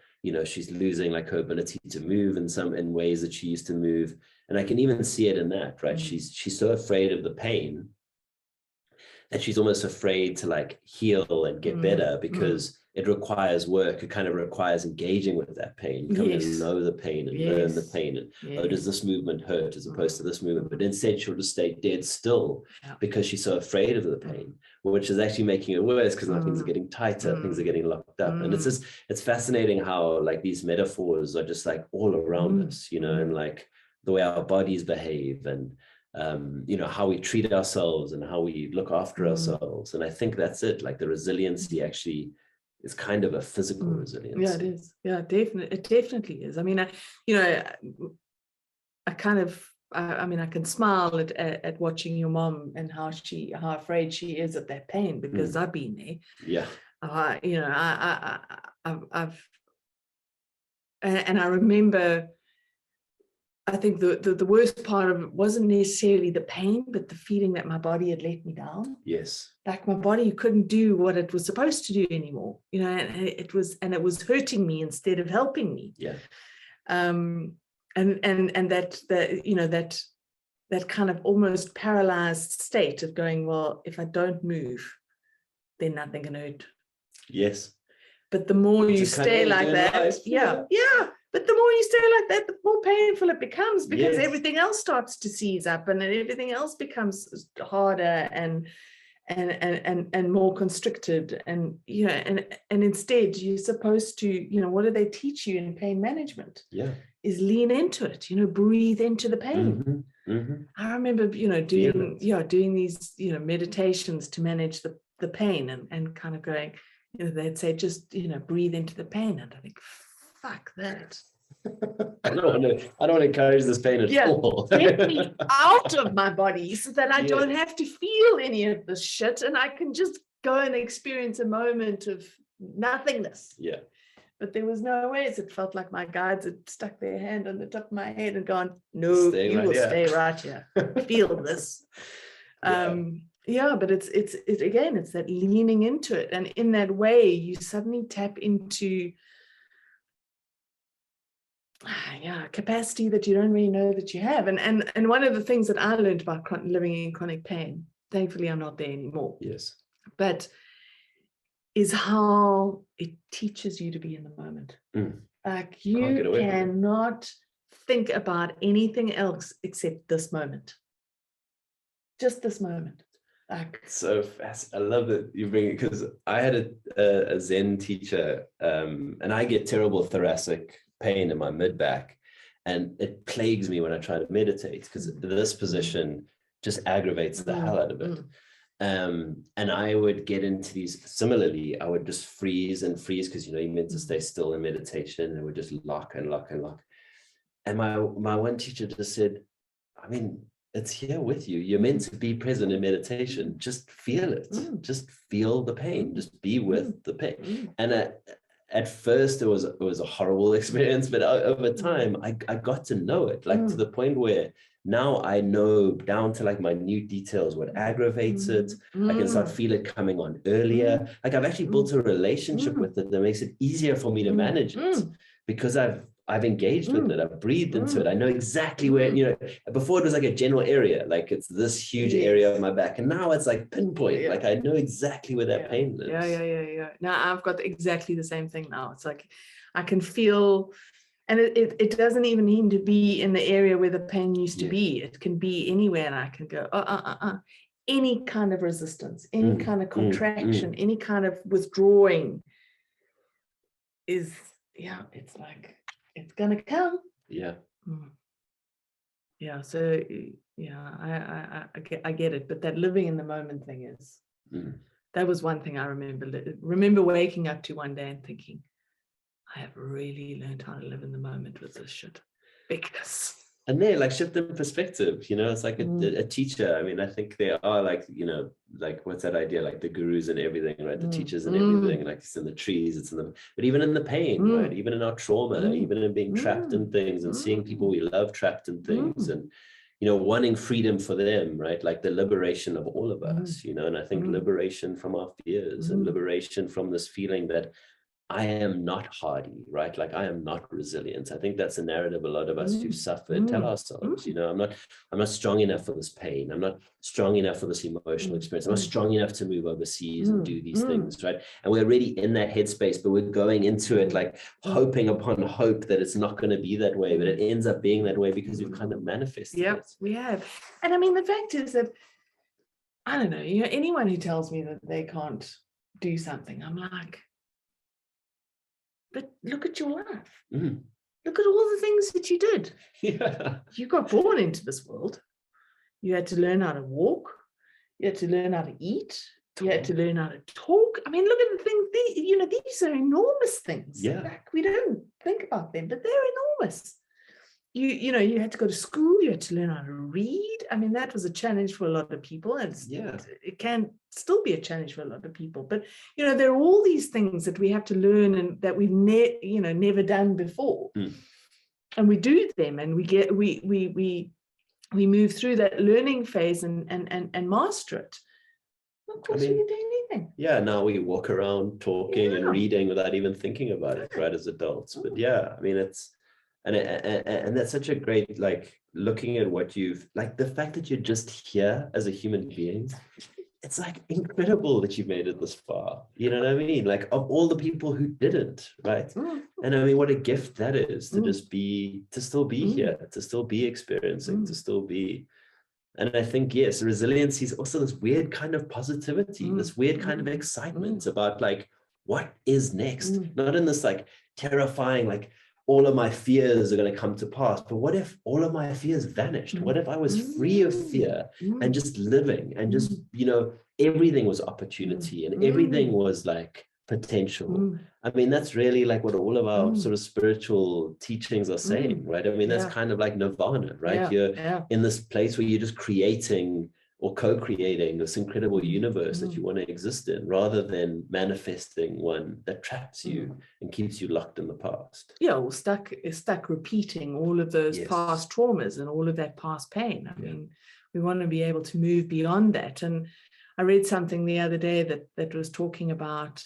she's losing like her ability to move in ways that she used to move, and I can even see it in that, right? She's so afraid of the pain that she's almost afraid to like heal and get better, because it requires work. It kind of requires engaging with that pain, coming to know the pain and learn the pain. And oh, does this movement hurt as opposed to this movement? But instead she'll just stay dead still because she's so afraid of the pain, which is actually making it worse because now things are getting tighter, things are getting locked up. And it's fascinating how like these metaphors are just like all around us, you know, and like the way our bodies behave and you know, how we treat ourselves and how we look after ourselves. And I think that's it. Like the resiliency actually is kind of a physical resilience. Yeah, it is. Yeah, definitely. It definitely is. I mean, you know, I kind of, I mean, I can smile at watching your mom and how afraid she is of that pain, because I've been there. Yeah. You know, and I remember, I think the worst part of it wasn't necessarily the pain, but the feeling that my body had let me down. Yes. Like my body couldn't do what it was supposed to do anymore, you know, and it was hurting me instead of helping me. Yeah. And that you know, that kind of almost paralyzed state of going, well, if I don't move, then nothing can hurt. Yes. But the more you stay like that, yeah. But the more you stay like that, the more painful it becomes, because everything else starts to seize up, and then everything else becomes harder and more constricted. And you know, and instead you're supposed to, you know, what do they teach you in pain management? Yeah. Is lean into it, you know, breathe into the pain. I remember, you know, doing these, you know, meditations to manage the pain, and kind of going, you know, they'd say, just, you know, breathe into the pain. And I think, fuck that. I don't want to encourage this pain at all. Get me out of my body so that I don't have to feel any of this shit, and I can just go and experience a moment of nothingness. Yeah. But there was no ways. It felt like my guides had stuck their hand on the top of my head and gone, no, you will stay right here. Feel this. Yeah, but it's again, it's that leaning into it. And in that way, you suddenly tap into capacity that you don't really know that you have. And one of the things that I learned about living in chronic pain, thankfully I'm not there anymore. Yes. But is how it teaches you to be in the moment. Like you cannot think about anything else except this moment. Just this moment. Like, so fast. I love that you bring it, because I had a Zen teacher, and I get terrible thoracic pain in my mid back, and it plagues me when I try to meditate, because this position just aggravates the hell out of it. And I would get into these, similarly, I would just freeze because, you know, you're meant to stay still in meditation, and it would just lock and lock and lock. And my one teacher just said, I mean, it's here with you. You're meant to be present in meditation. Just feel it. Just feel the pain. Just be with the pain. And at first it was a horrible experience, but over time I got to know it, like to the point where now I know down to like minute details what aggravates it. I can start feel it coming on earlier. Like I've actually built a relationship with it that makes it easier for me to manage it, because I've engaged with it. I've breathed into it. I know exactly where, you know, before it was like a general area, like it's this huge area of my back. And now it's like pinpoint. Like I know exactly where that pain is. Yeah. Now I've got exactly the same thing now. It's like I can feel, and it doesn't even need to be in the area where the pain used to be. It can be anywhere, and I can go, any kind of resistance, any kind of contraction, any kind of withdrawing is, it's like, it's gonna come. So I get it. But that living in the moment thing is, that was one thing I remember waking up to one day and thinking, I have really learned how to live in the moment with this shit, because and they like shift in perspective, you know. It's like a teacher. I mean, I think they are like, you know, like what's that idea, like the gurus and everything, right? The teachers and everything, like it's in the trees, it's in the, but even in the pain, right? Even in our trauma, even in being trapped in things and seeing people we love trapped in things, and you know, wanting freedom for them, right? Like the liberation of all of us, you know. And I think liberation from our fears and liberation from this feeling that I am not hardy, right? Like I am not resilient. I think that's a narrative a lot of us who've suffered tell ourselves, I'm not strong enough for this pain. I'm not strong enough for this emotional experience. I'm not strong enough to move overseas and do these things, right? And we're already in that headspace, but we're going into it like hoping upon hope that it's not going to be that way, but it ends up being that way because we've kind of manifested it. We have. And I mean, the fact is that, I don't know, anyone who tells me that they can't do something, I'm like, but look at your life. Look at all the things that you did. You got born into this world. You had to learn how to walk. You had to learn how to eat. You had to learn how to talk. I mean, look at the things, these are enormous things. Like, we don't think about them, but they're enormous. You had to go to school. You had to learn how to read. I mean, that was a challenge for a lot of people. And it can still be a challenge for a lot of people. But, there are all these things that we have to learn and that we've never done before. And we do them, and we move through that learning phase and master it. Of course, we can do anything. Now we walk around talking and reading without even thinking about it, right, as adults. But I mean, it's and that's such a great, like, looking at what you've, like, the fact that you're just here as a human being, it's like incredible that you've made it this far. You know what I mean? Like, of all the people who didn't, right? And I mean, what a gift that is to just be, to still be here, to still be experiencing, to still be. And I think, yes, resiliency is also this weird kind of positivity, this weird kind of excitement about, like, what is next? Not in this, like, terrifying, like, all of my fears are going to come to pass. But what if all of my fears vanished? What if I was free of fear and just living and just, everything was opportunity and everything was like potential. I mean, that's really like what all of our sort of spiritual teachings are saying, right? I mean, that's kind of like nirvana, right? You're in this place where you're just creating or co-creating this incredible universe that you want to exist in, rather than manifesting one that traps you and keeps you locked in the past. Or stuck repeating all of those past traumas and all of that past pain. I mean, we want to be able to move beyond that. And I read something the other day that was talking about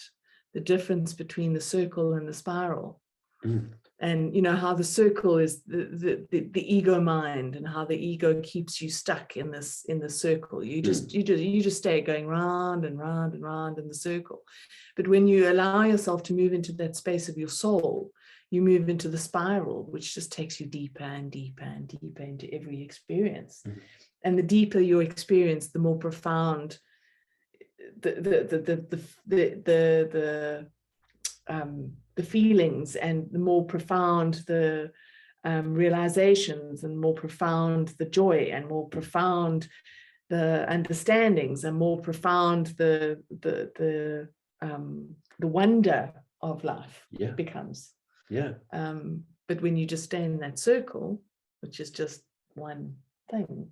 the difference between the circle and the spiral. And how the circle is the ego mind, and how the ego keeps you stuck in the circle. You just stay going round and round and round in the circle. But when you allow yourself to move into that space of your soul, you move into the spiral, which just takes you deeper and deeper and deeper into every experience. And the deeper your experience, the more profound the feelings, and the more profound the realizations, and more profound the joy, and more profound the understandings, and more profound the wonder of life becomes. But when you just stay in that circle, which is just one thing.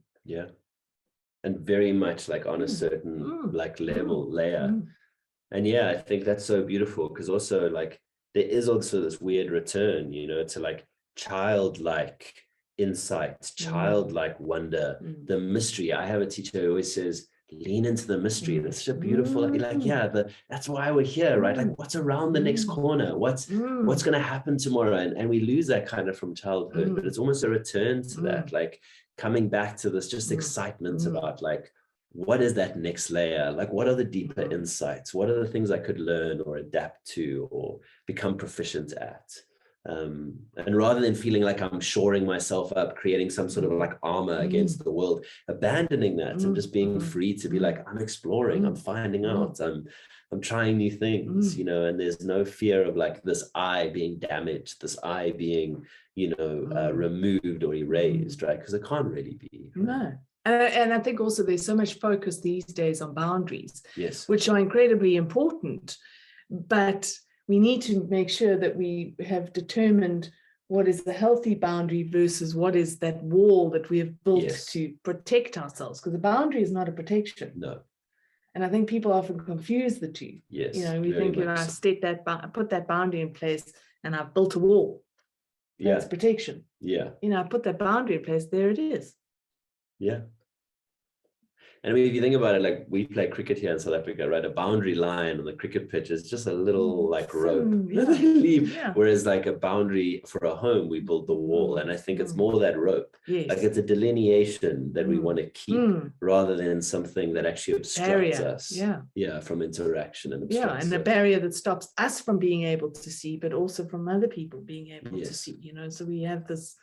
And very much like on a certain like layer. And I think that's so beautiful, because also, like, there is also this weird return, to like childlike insights, childlike wonder, the mystery. I have a teacher who always says, lean into the mystery. That's such a beautiful, that's why we're here, right? Like, what's around the next corner? What's going to happen tomorrow? And we lose that kind of from childhood, but it's almost a return to that, like coming back to this just excitement about, like, what is that next layer? Like, what are the deeper insights? What are the things I could learn or adapt to or become proficient at? And rather than feeling like I'm shoring myself up, creating some sort of like armor against the world, abandoning that and just being free to be like, I'm exploring, I'm finding out, I'm trying new things, and there's no fear of like this I being damaged, this I being, removed or erased, right? Because it can't really be. Right? No. And I think also there's so much focus these days on boundaries, yes, which are incredibly important, but we need to make sure that we have determined what is the healthy boundary versus what is that wall that we have built to protect ourselves, because the boundary is not a protection. No. And I think people often confuse the two. Yes. We think, I put that boundary in place and I've built a wall. That's protection. Yeah. I put that boundary in place, there it is. Yeah. And I mean, if you think about it, like we play cricket here in South Africa, right? A boundary line on the cricket pitch is just a little like rope, whereas like a boundary for a home, we build the wall. And I think it's more that rope. Like it's a delineation that we want to keep rather than something that actually obstructs us. From interaction and obstructs and a barrier that stops us from being able to see, but also from other people being able to see, you know. So we have this.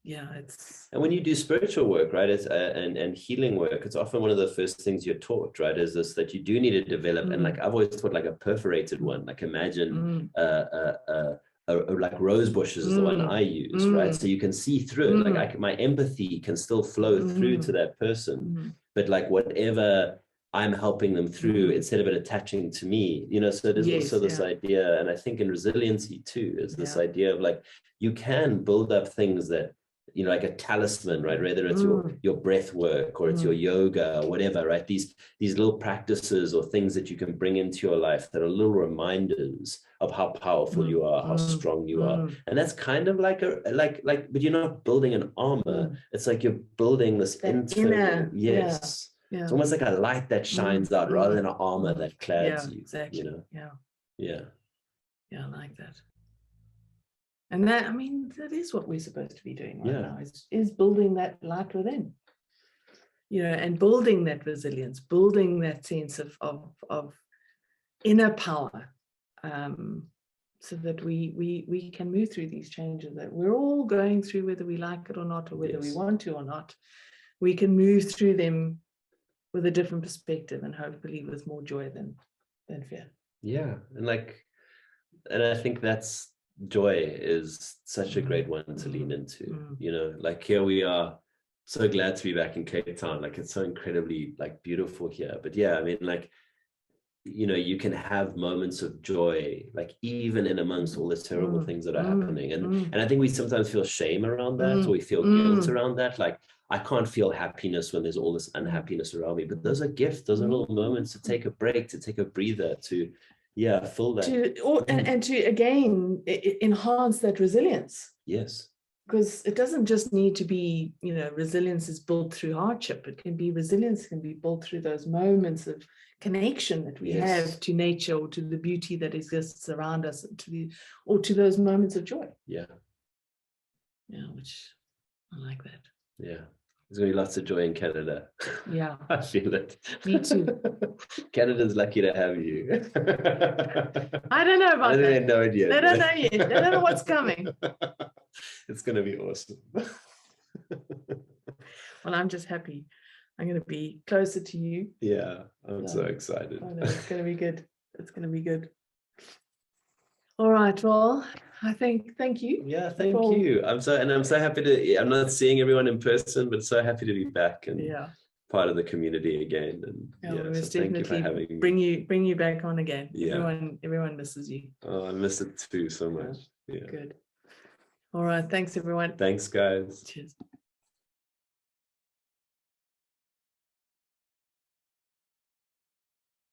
And when you do spiritual work, right, it's and healing work, it's often one of the first things you're taught, right, is this, that you do need to develop. And like I've always taught like a perforated one, like imagine like rose bushes is the one I use, right? So you can see through it. Like my empathy can still flow through to that person, but like whatever I'm helping them through, instead of it attaching to me, you know. So there's also this idea, and I think in resiliency too, is this idea of like, you can build up things that, you know, like a talisman, right? Whether it's your breath work or it's your yoga or whatever, right? These little practices or things that you can bring into your life that are little reminders of how powerful you are, how strong you are. And that's kind of like but you're not building an armor. It's like you're building this internal, it's almost like a light that shines out rather than an armor that clads you. Exactly. You know? Yeah, I like that. And that, I mean, that is what we're supposed to be doing right now, is building that light within, you know, and building that resilience, building that sense of inner power, so that we can move through these changes that we're all going through, whether we like it or not, or whether we want to or not. We can move through them with a different perspective, and hopefully with more joy than fear. And I think that's joy is such a great one to lean into. You know, like here we are, so glad to be back in Cape Town. Like it's so incredibly like beautiful here. But I mean, like, you know, you can have moments of joy, like even in amongst all the terrible things that are happening. And I think we sometimes feel shame around that, or we feel guilt around that. Like, I can't feel happiness when there's all this unhappiness around me. But those are gifts. Those are little moments to take a break, to take a breather, to fill that. And to again enhance that resilience. Yes. Because it doesn't just need to be, you know, resilience is built through hardship. It can be, resilience can be built through those moments of connection that we have to nature, or to the beauty that exists around us, or to those moments of joy. Which I like that. There's going to be lots of joy in Canada. I feel it. Me too. Canada's lucky to have you. I don't know about that. They know it yet. They don't know yet. They don't know what's coming. It's going to be awesome. Well, I'm just happy. I'm going to be closer to you. I'm so excited. I know, it's going to be good. It's going to be good. All right. Well, I think, thank you. Thank you. I'm so happy to, I'm not seeing everyone in person, but so happy to be back and part of the community again. And so thank you for having me. Bring you back on again. Everyone misses you. Oh, I miss it too so much. Good. All right. Thanks, everyone. Thanks, guys. Cheers.